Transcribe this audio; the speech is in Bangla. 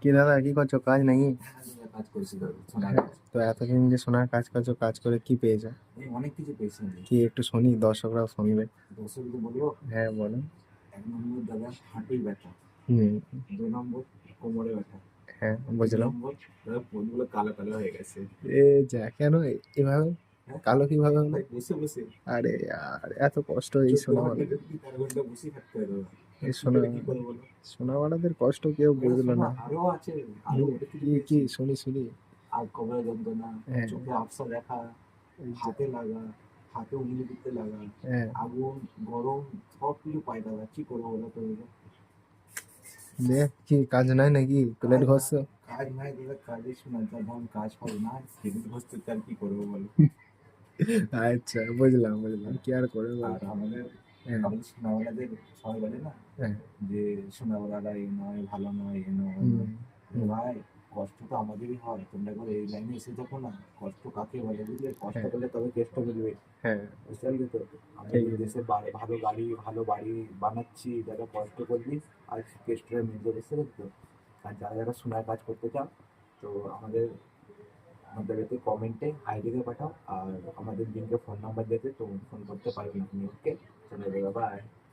কি দাদা, কি করছো? কাজ নাকি? কাজ করেছি তো, সোনার হ্যাঁ, কাজ। তো এতদিন যে সোনার কাজ করছো, কাজ করে কি পেয়েছো? এই অনেক কিছু পেয়েছি আমি। কি একটু শুনি, দর্শকরাও শুনবে। দর্শকদের বলবো, হ্যাঁ, বলো। ১ নম্বর দাদা হাঁটুর ব্যথা, হুম। ২ নম্বর কোমরে ব্যথা, হ্যাঁ, ৩ বুঝলাম। নম্বর দাদা পলগুলো কালো কালো হয়ে গেছে। এ যা, কেন এভাবে? হ্যাঁ, কালো কিভাবে হলো? ভাই বসে বসে আরে আর এত কষ্ট এই ১৪ সোনা ঘন্টা বাঁধা, কি ১৩ ঘন্টা বসে থাকতে হয় দাদা। এই কি সোনা করে কি করবো বলো? সোনা বাঁধাদের কষ্ট কেউ দাদা বুঝলো শোনো, না। আরো আছে, আরো হুম, অনেক কিছু কি কি পেয়েছি। শুনি শুনি। আর কোমরে যন্ত্রণা, হ্যাঁ। চোখে আবছা দেখা, এই যা, হাতে লাগা, হাতে উংলি দিতে লাগা, হ্যাঁ। আগুন, গরম, সব কিছু পাই দাদা। কি করবো বলো তো বলো? দে, কি কাজ নাই নাকি? প্লেট কাজ নাই, ঘষছো? কাজ নাই দাদা, কাজে শোনা যখন কাজ পাবো না সেদিন বসতে চাল কি করবো বলো? আচ্ছা, বুঝলাম বুঝলাম, কি আর করে বল। আর আমাদের হ্যাঁ। আমাদের সোনাওয়ালাদের সবাই বলে না হ্যাঁ। যে সোনাওয়ালারা এই নয়, ভালো নয়, এ নয়, ও হুম। নয়। হুম। ভাই, কষ্ট তো আমাদেরই হয়, তোমরা একবার এই লাইনে এসে দেখো না। কষ্ট কাকে বলে বুঝলে? কষ্ট হ্যাঁ। করলে তবে কেষ্ট বুঝবে। হ্যাঁ, বুঝতে পারলি তো? আমরা ঠিক যে আছে। দেশে ভালো গাড়ি, ভালো বাড়ি বানাচ্ছি, যারা কষ্ট করবি আর কেষ্টরা মিলবে, বুঝতে পারলি তো? আর যারা যারা সোনার কাজ করতে চাও, তো আমাদের আমাদেরকে কমেন্টে হাই লিখে পাঠাও, আর আমাদের লিঙ্কে ফোন নাম্বার দিয়েছে, তো ফোন করতে পারবেন আপনি। ওকে, চলে যাবে, বাই।